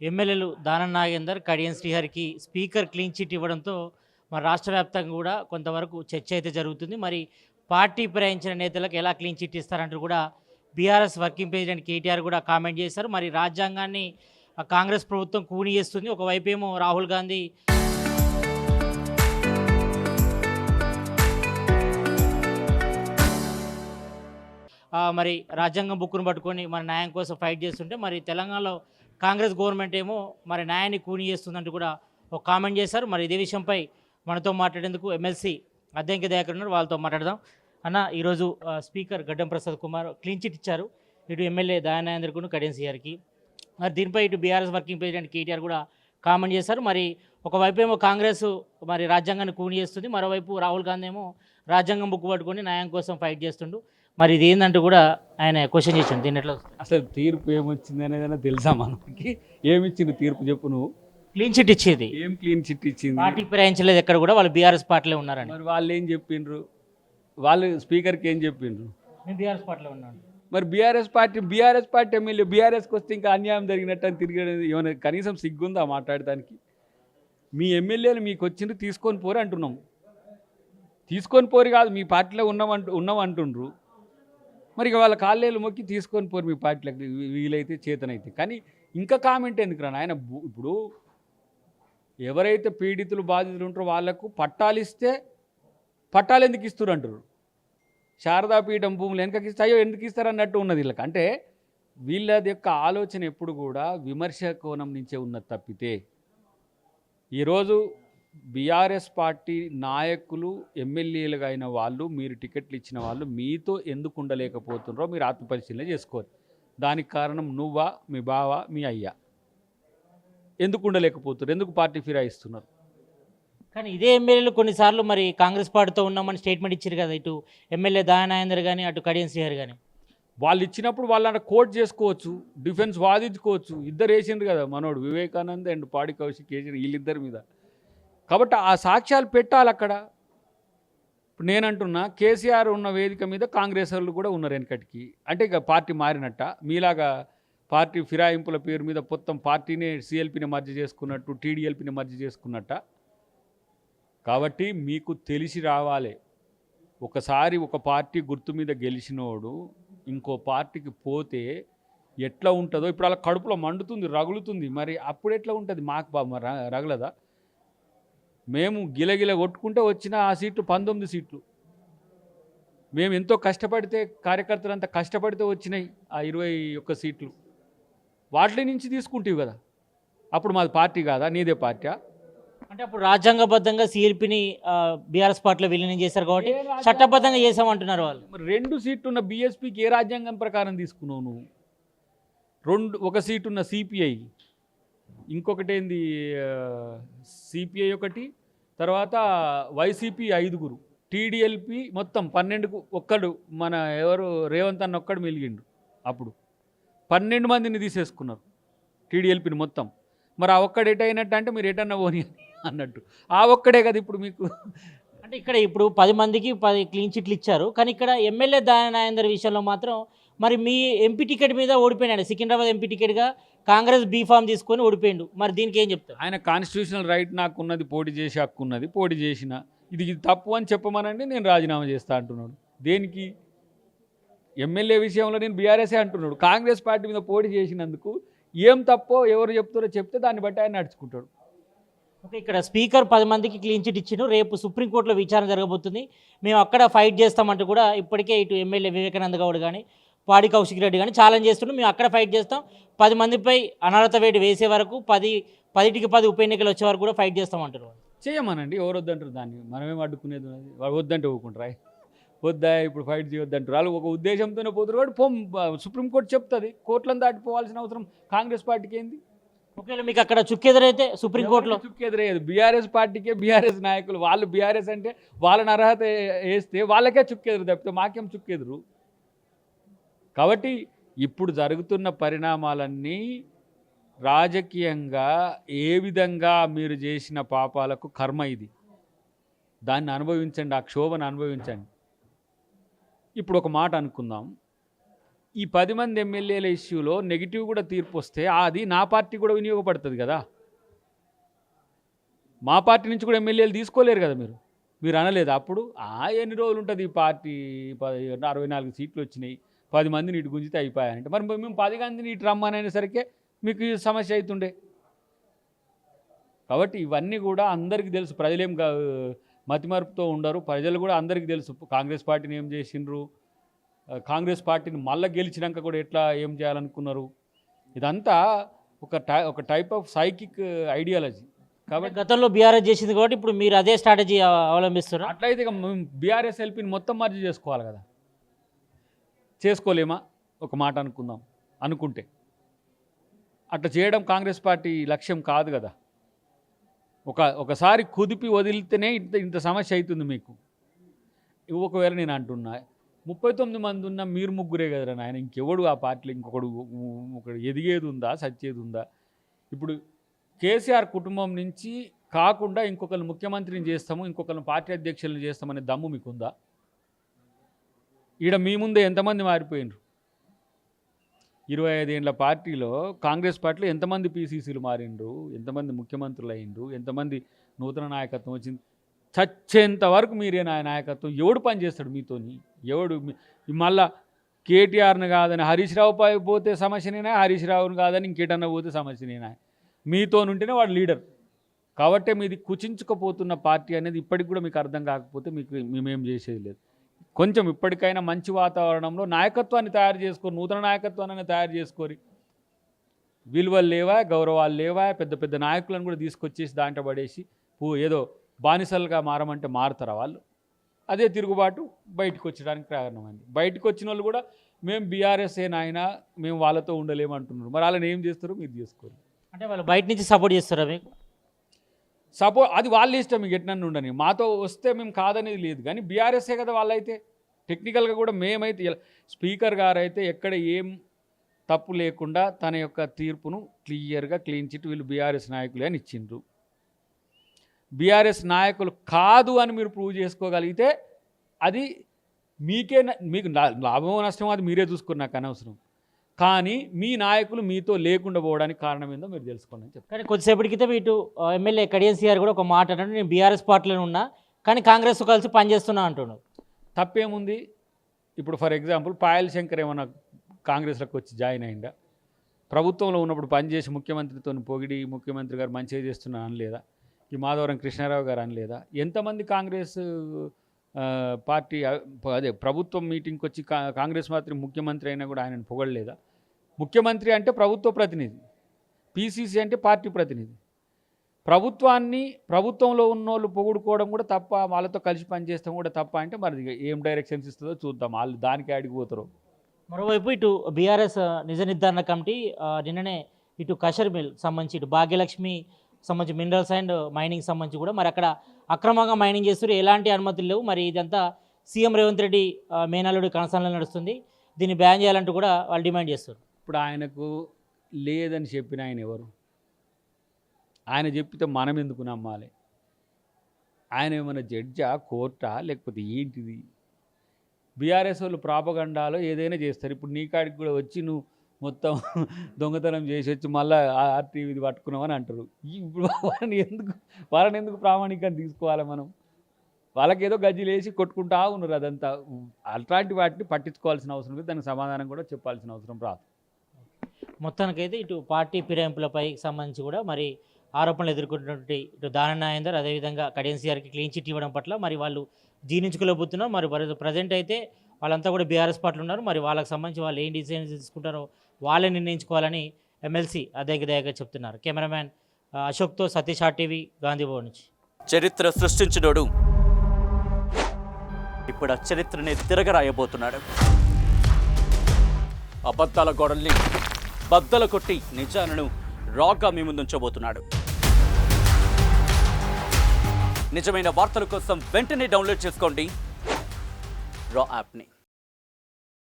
ఎమ్మెల్యేలు దానం నాగేందర్, కడియం శ్రీహరికి speaker clean chit ఇవ్వడంతో మరి రాష్ట్ర వ్యాప్తంగా కూడా కొంతవరకు చర్చ అయితే జరుగుతుంది. మరి పార్టీ ఫిరాయించిన నేతలకు ఎలా క్లీన్ చిట్ ఇస్తారంటూ కూడా బీఆర్ఎస్ వర్కింగ్ ప్రెసిడెంట్ కేటీఆర్ కూడా కామెంట్ చేశారు. మరి రాజ్యాంగాన్ని కాంగ్రెస్ ప్రభుత్వం కూని చేస్తుంది. ఒకవైపేమో రాహుల్ గాంధీ మరి రాజ్యాంగం బుక్కును పట్టుకొని మరి న్యాయం కోసం ఫైట్ చేస్తుంటే, మరి తెలంగాణలో కాంగ్రెస్ గవర్నమెంట్ ఏమో మరి న్యాయాన్ని కూని చేస్తుందంటూ కూడా ఒక కామెంట్ చేశారు. మరి ఇదే విషయంపై మనతో మాట్లాడేందుకు ఎమ్మెల్సీ అద్దంకి దయాకర్ ఉన్నారు. వాళ్ళతో మాట్లాడదాం. అన్న, ఈరోజు స్పీకర్ గడ్డం ప్రసాద్ కుమార్ క్లీన్ చిట్ ఇచ్చారు ఇటు ఎమ్మెల్యే దయానందర్కును కడియం గారికి. మరి దీనిపై ఇటు బీఆర్ఎస్ వర్కింగ్ ప్రెసిడెంట్ కేటీఆర్ కూడా కామెంట్ చేశారు. మరి ఒకవైపు ఏమో కాంగ్రెస్ మరి రాజ్యాంగాన్ని కూని చేస్తుంది, మరోవైపు రాహుల్ గాంధీ ఏమో రాజ్యాంగం బుక్ పట్టుకొని న్యాయం కోసం ఫైట్ చేస్తుండు. మరి ఇది ఏంటంటూ కూడా ఆయన క్వశ్చన్ చేసిండు. దీని ఎట్లా అసలు తీర్పు ఏమొచ్చింది అనేది తెలుసా మనకి? ఏమిచ్చింది తీర్పు చెప్పు నువ్వు? క్లీన్ చిట్ ఇచ్చేది ఏం క్లీన్ చిట్ ఇచ్చింది? పార్టీ ఫిరాయించలేదు ఎక్కడ కూడా, వాళ్ళు బీఆర్ఎస్ పార్టీలో ఉన్నారని. మరి వాళ్ళు ఏం చెప్పిండ్రు? వాళ్ళు స్పీకర్కి ఏం చెప్పిండ్రు? నేను బీఆర్ఎస్ పార్టీలో ఉన్నాను. మరి బీఆర్ఎస్ పార్టీ ఎమ్మెల్యే బీఆర్ఎస్కి వస్తే ఇంకా అన్యాయం జరిగినట్టు అని తిరిగేది ఏమైనా కనీసం సిగ్గుందా మాట్లాడటానికి? మీ ఎమ్మెల్యేలు మీకు వచ్చిండ్రు, తీసుకొని పోరు అంటున్నాం. తీసుకొని పోరు కాదు, మీ పార్టీలో ఉన్నాం అంటుండ్రు. మరి ఇక వాళ్ళ కాళ్ళేళ్ళు మొక్కి తీసుకొని పోరు మీ పార్టీలకు వీలైతే చేతనైతే. కానీ ఇంకా కామెంట్ ఎందుకు రా ఆయన? ఇప్పుడు ఎవరైతే పీడితులు బాధితులు ఉంటారో వాళ్లకు పట్టాలిస్తే పట్టాలు ఎందుకు ఇస్తారు అంటారు. శారదాపీఠం భూములు వెనకకి ఇస్తాయో ఎందుకు ఇస్తారు అన్నట్టు ఉన్నది వీళ్ళకి. అంటే వీళ్ళది యొక్క ఆలోచన ఎప్పుడు కూడా విమర్శ కోణం నుంచే ఉన్నది తప్పితే, ఈరోజు బీఆర్ఎస్ పార్టీ నాయకులు ఎమ్మెల్యేలుగా అయిన వాళ్ళు, మీరు టికెట్లు ఇచ్చిన వాళ్ళు మీతో ఎందుకు ఉండలేకపోతున్నారో మీరు ఆత్మపరిశీలన చేసుకోరు. దానికి కారణం నువ్వా, మీ బావ, మీ అయ్యా? ఎందుకు ఉండలేకపోతున్నారు? ఎందుకు పార్టీ ఫిరాయిస్తున్నారు? కానీ ఇదే ఎమ్మెల్యేలు కొన్నిసార్లు మరి కాంగ్రెస్ పార్టీతో ఉన్నామని స్టేట్మెంట్ ఇచ్చారు కదా, ఇటు ఎమ్మెల్యే దయానందర్ కానీ అటు కడియం శ్రీహరి కానీ. వాళ్ళు ఇచ్చినప్పుడు వాళ్ళని కోర్టు చేసుకోవచ్చు, డిఫెన్స్ వాదించుకోవచ్చు. ఇద్దరు వేసిండ్రు కదా మనోడు వివేకానంద్ అండ్ పాడి కౌశిక్ వేసిన వీళ్ళిద్దరి మీద. కాబట్టి ఆ సాక్ష్యాలు పెట్టాలి అక్కడ. ఇప్పుడు నేనంటున్నా, కేసీఆర్ ఉన్న వేదిక మీద కాంగ్రెస్ వాళ్ళు కూడా ఉన్నారు వెనకటికి. అంటే ఇక పార్టీ మారినట్ట? మీలాగా పార్టీ ఫిరాయింపుల పేరు మీద మొత్తం పార్టీనే సిఎల్పిని మర్జీ చేసుకున్నట్టు, టీడీఎల్పిని మర్జీ చేసుకున్నట్ట? కాబట్టి మీకు తెలిసి రావాలి. ఒకసారి ఒక పార్టీ గుర్తు మీద గెలిచినోడు ఇంకో పార్టీకి పోతే ఎట్లా ఉంటుందో. ఇప్పుడు అలా కడుపులో మండుతుంది, రగులుతుంది. మరి అప్పుడు ఎట్లా ఉంటుంది? మాకు రగలదా? మేము గిలగిల కొట్టుకుంటే వచ్చిన ఆ సీట్లు 19 సీట్లు. మేము ఎంతో కష్టపడితే, కార్యకర్తలంతా కష్టపడితే వచ్చినాయి ఆ 21 సీట్లు. వాటి నుంచి తీసుకుంటావు కదా. అప్పుడు మాది పార్టీ కాదా? నీదే పార్టీ? అంటే అప్పుడు రాజ్యాంగబద్ధంగా సిఎల్పిని బీఆర్ఎస్ పార్టీలో విలీనం చేశారు కాబట్టి చట్టబద్ధంగా చేసామంటున్నారు వాళ్ళు. మరి 2 సీట్లు ఉన్న బీఎస్పీకి ఏ రాజ్యాంగం ప్రకారం తీసుకున్నావు నువ్వు? ఒక సీటు ఉన్న సిపిఐ, ఇంకొకటి ఏంది సిపిఐ ఒకటి, తర్వాత వైసీపీ 5, టీడీఎల్పీ మొత్తం 12కు ఒక్కడు మన ఎవరు రేవంత్ అన్న ఒక్కడు మిలిగిండు. అప్పుడు 12 మందిని తీసేసుకున్నారు టీడీఎల్పీని మొత్తం. మరి ఆ ఒక్కడు ఎటైనట్టు అంటే మీరు ఎటన్నా పోని అన్నట్టు. ఆ ఒక్కడే కదా ఇప్పుడు మీకు. అంటే ఇక్కడ ఇప్పుడు 10 మందికి 10 క్లీన్ చిట్లు ఇచ్చారు. కానీ ఇక్కడ ఎమ్మెల్యే దయానందర్ విషయంలో మాత్రం మరి మీ ఎంపీ టికెట్ మీద ఓడిపోయినాడు. సికింద్రాబాద్ ఎంపీ టికెట్గా కాంగ్రెస్ బీఫామ్ తీసుకొని ఓడిపోయిండు. మరి దీనికి ఏం చెప్తారు? ఆయన కాన్స్టిట్యూషనల్ రైట్ నాకు ఉన్నది, పోటీ చేసి హక్కు ఉన్నది, పోటీ చేసిన. ఇది తప్పు అని చెప్పమనండి, నేను రాజీనామా చేస్తా అంటున్నాడు. దేనికి? ఎమ్మెల్యే విషయంలో నేను బీఆర్ఎస్ఏ అంటున్నాడు. కాంగ్రెస్ పార్టీ మీద పోటీ చేసినందుకు ఏం తప్పో ఎవరు చెప్తారో చెప్తే దాన్ని బట్టి ఆయన నడుచుకుంటాడు. ఓకే, ఇక్కడ స్పీకర్ 10 మందికి క్లీన్ చిట్ ఇచ్చిండు. రేపు సుప్రీంకోర్టులో విచారణ జరగబోతుంది. మేము అక్కడ ఫైట్ చేస్తామంటూ కూడా ఇప్పటికే ఇటు ఎమ్మెల్యే వివేకానంద గౌడ్ కానీ పాడి కౌశిక్ రెడ్డి కానీ ఛాలెంజ్ చేస్తున్నాం. మేము అక్కడ ఫైట్ చేస్తాం, 10 మందిపై అనర్హత వేటు వేసే వరకు 10కి 10 ఉప ఎన్నికలు వచ్చే వరకు కూడా ఫైట్ చేస్తామంటారు. చేయమనండి, ఎవరు వద్దంటారు దాన్ని? మనమేం అడ్డుకునేది? వాడు వద్దంటే ఊరుకుంటారా? వద్దా ఇప్పుడు ఫైట్ చేయొద్దంటారు. వాళ్ళు ఒక ఉద్దేశంతోనే పోతారు. వాడు సుప్రీంకోర్టు చెప్తుంది, కోర్టులను దాటిపోవాల్సిన అవసరం కాంగ్రెస్ పార్టీకి ఏంది? ఒకవేళ మీకు అక్కడ చుక్కెదురైతే సుప్రీంకోర్టులో చుక్కెదురయ్యేది బీఆర్ఎస్ పార్టీకే. బీఆర్ఎస్ నాయకులు వాళ్ళు బీఆర్ఎస్ అంటే వాళ్ళని అర్హత వేస్తే వాళ్ళకే చుక్కెదురు తప్పితే మాకేం చుక్కెదురు? కాబట్టి ఇప్పుడు జరుగుతున్న పరిణామాలన్నీ రాజకీయంగా ఏ విధంగా మీరు చేసిన పాపాలకు కర్మ ఇది. దాన్ని అనుభవించండి, ఆ క్షోభను అనుభవించండి. ఇప్పుడు ఒక మాట అనుకుందాం. ఈ 10 మంది ఎమ్మెల్యేల ఇష్యూలో నెగిటివ్ కూడా తీర్పు వస్తే అది నా పార్టీ కూడా వినియోగపడుతుంది కదా. మా పార్టీ నుంచి కూడా ఎమ్మెల్యేలు తీసుకోలేరు కదా మీరు అనలేదు అప్పుడు. ఎన్ని రోజులు ఉంటుంది ఈ పార్టీ, 64 సీట్లు వచ్చినాయి, 10 మందిని ఇటు గుంజితే అయిపోయాయంటే మరి మేము 10 మందిని ఇటు రమ్మనేసరికి మీకు ఈ సమస్య అవుతుండే. కాబట్టి ఇవన్నీ కూడా అందరికీ తెలుసు, ప్రజలేం మతిమరుపుతో ఉండరు, ప్రజలు కూడా అందరికీ తెలుసు కాంగ్రెస్ పార్టీని ఏం చేసిండ్రు, కాంగ్రెస్ పార్టీని మళ్ళీ గెలిచినాక కూడా ఎట్లా ఏం చేయాలనుకున్నారు. ఇదంతా ఒక టైప్ ఆఫ్ సైకిక్ ఐడియాలజీ. కాబట్టి గతంలో బీఆర్ఎస్ చేసింది కాబట్టి ఇప్పుడు మీరు అదే స్ట్రాటజీ అవలంబిస్తున్నారు. అట్లయితే ఇక మేము బీఆర్ఎస్ ఎల్పీని మొత్తం మర్జీ చేసుకోవాలి కదా. చేసుకోలేమా? ఒక మాట అనుకుంటే అట్లా చేయడం కాంగ్రెస్ పార్టీ లక్ష్యం కాదు కదా. ఒకసారి కుదిపి వదిలితేనే ఇంత సమస్య అవుతుంది మీకు. ఒకవేళ నేను అంటున్నా 39 మంది ఉన్న మీరు ముగ్గురే కదరా నాయన, ఇంకెవడు ఆ పార్టీలో ఒకడు ఎదిగేది ఉందా, సచ్చేది ఉందా? ఇప్పుడు కేసీఆర్ కుటుంబం నుంచి కాకుండా ఇంకొకరిని ముఖ్యమంత్రిని చేస్తాము, ఇంకొకరిని పార్టీ అధ్యక్షులను చేస్తామనే దమ్ము మీకుందా? ఈడ మీ ముందే ఎంతమంది మారిపోయినరు? 25 ఏళ్ళ పార్టీలో కాంగ్రెస్ పార్టీలో ఎంతమంది పీసీసీలు మారిండ్రు, ఎంతమంది ముఖ్యమంత్రులు అయ్యిండ్రు, ఎంతమంది నూతన నాయకత్వం వచ్చింది. చచ్చేంత వరకు మీరే నాయకత్వం. ఎవడు పని చేస్తాడు మీతోని? ఎవడు మళ్ళా కేటీఆర్ని కాదని హరీష్ రావు పోతే సమస్యనేనా, హరీష్ రావుని కాదని ఇంకేటన్నా పోతే సమస్యనేనా? మీతో ఉంటేనే వాడు లీడర్. కాబట్టే మీది కుచించుకుపోతున్న పార్టీ అనేది ఇప్పటికి కూడా మీకు అర్థం కాకపోతే మేమేం చేసేది లేదు. కొంచెం ఇప్పటికైనా మంచి వాతావరణంలో నాయకత్వాన్ని తయారు చేసుకొని, నూతన నాయకత్వాన్ని తయారు చేసుకొని, విలువలు లేవా, గౌరవాలు లేవా, పెద్ద పెద్ద నాయకులను కూడా తీసుకొచ్చేసి దాంట్లో పడేసి ఏదో బానిసలుగా మారమంటే మారుతారా వాళ్ళు? అదే తిరుగుబాటు బయటకు వచ్చడానికి కారణమైంది. బయటకు వచ్చిన వాళ్ళు కూడా మేము బీఆర్ఎస్ నాయన, మేము వాళ్ళతో ఉండలేమంటున్నారు. మరి వాళ్ళని ఏం చేస్తారు? మీరు చేసుకోరు. అంటే వాళ్ళు బయట నుంచి సపోర్ట్ చేస్తారా మీకు? అది వాళ్ళ ఇష్టం, మీకు ఎట్నన్ను ఉండని. మాతో వస్తే మేము కాదనేది లేదు, కానీ బీఆర్ఎస్ఏ కదా వాళ్ళైతే. టెక్నికల్గా కూడా మేమైతే స్పీకర్ గారు అయితే ఎక్కడ ఏం తప్పు లేకుండా తన యొక్క తీర్పును క్లియర్గా క్లీన్ చిట్ వీళ్ళు బీఆర్ఎస్ నాయకులే అని ఇచ్చిండ్రు. బీఆర్ఎస్ నాయకులు కాదు అని మీరు ప్రూవ్ చేసుకోగలిగితే అది మీకు లాభమో నష్టమో అది మీరే చూసుకుని నాకు అనవసరం. కానీ మీ నాయకులు మీతో లేకుండా పోవడానికి కారణం ఏందో మీరు తెలుసుకోండి అని చెప్పారు. కానీ కొద్దిసేపటి క్రితం ఇటు ఎమ్మెల్యే కడియం సిఆర్ కూడా ఒక మాట అన్నాడు, నేను బీఆర్ఎస్ పార్టీలో ఉన్నా కానీ కాంగ్రెస్ కలిసి పనిచేస్తున్నా అంటున్నాడు. తప్పేముంది? ఇప్పుడు ఫర్ ఎగ్జాంపుల్ పాయల్ శంకర్ ఏమన్నా కాంగ్రెస్లోకి వచ్చి జాయిన్ అయిందా? ప్రభుత్వంలో ఉన్నప్పుడు పనిచేసి ముఖ్యమంత్రితో పొగిడి ముఖ్యమంత్రి గారు మంచిగా చేస్తున్నా అనలేదా? ఈ మాధవరం కృష్ణారావు గారు అనలేదా? ఎంతమంది కాంగ్రెస్ పార్టీ అదే ప్రభుత్వం మీటింగ్కి వచ్చి కాంగ్రెస్ ముఖ్యమంత్రి అయినా కూడా ఆయనను పొగడలేదా? ముఖ్యమంత్రి అంటే ప్రభుత్వ ప్రతినిధి, పీసీసీ అంటే పార్టీ ప్రతినిధి. ప్రభుత్వంలో ఉన్నోళ్ళు పొగుడుకోవడం కూడా తప్ప, వాళ్ళతో కలిసి పనిచేస్తాం కూడా తప్ప అంటే మరి ఏం డైరెక్షన్స్ ఇస్తుందో చూద్దాం. వాళ్ళు దానికి అడిగిపోతారు. మరోవైపు ఇటు బీఆర్ఎస్ నిజ నిర్ధారణ కమిటీ నిన్ననే ఇటు కషర్ మిల్ సంబంధించి ఇటు భాగ్యలక్ష్మి సంబంధించి మినరల్స్ అండ్ మైనింగ్ సంబంధించి కూడా మరి అక్కడ అక్రమంగా మైనింగ్ చేస్తారు, ఎలాంటి అనుమతులు లేవు, మరి ఇదంతా సీఎం రేవంత్ రెడ్డి మేనల్లుడి కనసాలలో నడుస్తుంది, దీన్ని బ్యాన్ చేయాలంటూ కూడా వాళ్ళు డిమాండ్ చేస్తారు. ఇప్పుడు ఆయనకు లేదని చెప్పిన ఆయన ఎవరు? ఆయన చెప్పితే మనం ఎందుకు నమ్మాలి? ఆయన ఏమైనా జడ్జా, కోర్టా, లేకపోతే ఏంటిది? బీఆర్ఎస్ వాళ్ళు ప్రాపగండాలో ఏదైనా చేస్తారు. ఇప్పుడు నీ కాడికి కూడా వచ్చి నువ్వు మొత్తం దొంగతనం చేసి వచ్చి మళ్ళీ ఆర్టీవీది పట్టుకున్నామని అంటారు. ఇప్పుడు వాళ్ళని ఎందుకు ప్రామాణికంగా తీసుకోవాలి మనం? వాళ్ళకి ఏదో గజ్జీలు వేసి కొట్టుకుంటా ఉన్నారు. అదంతా అట్లాంటి వాటిని పట్టించుకోవాల్సిన అవసరం లేదు, దానికి సమాధానం కూడా చెప్పాల్సిన అవసరం రాదు. మొత్తానికైతే ఇటు పార్టీ ఫిరాయింపులపై సంబంధించి కూడా మరి ఆరోపణలు ఎదుర్కొంటున్నటువంటి ఇటు దాన నాగేందర్, అదేవిధంగా కడియం సిఆర్కి క్లీన్ చిట్ ఇవ్వడం పట్ల మరి వాళ్ళు జీర్ణించుకోలేకపోతున్నారు. మరి ప్రజెంట్ అయితే వాళ్ళంతా కూడా బీఆర్ఎస్ పార్టీలు ఉన్నారు. మరి వాళ్ళకి సంబంధించి వాళ్ళు ఏం డిసిజన్స్ తీసుకుంటారో వాళ్ళే నిర్ణయించుకోవాలని ఎమ్మెల్సీ అదేగదేగా చెప్తున్నారు. కెమెరామ్యాన్ అశోక్తో సతీష్ ఆర్టీవీ గాంధీభవన్ నుంచి. చరిత్ర సృష్టించినోడు ఇప్పుడు ఆ చరిత్రని తిరగరాయబోతున్నాడు. అబద్ధాల గోడల్ని బద్దలు కొట్టి నిజాలను రాగా మీ ముందుంచబోతున్నాడు. నిజమైన వార్తల కోసం వెంటనే డౌన్లోడ్ చేసుకోండి రా యాప్ని.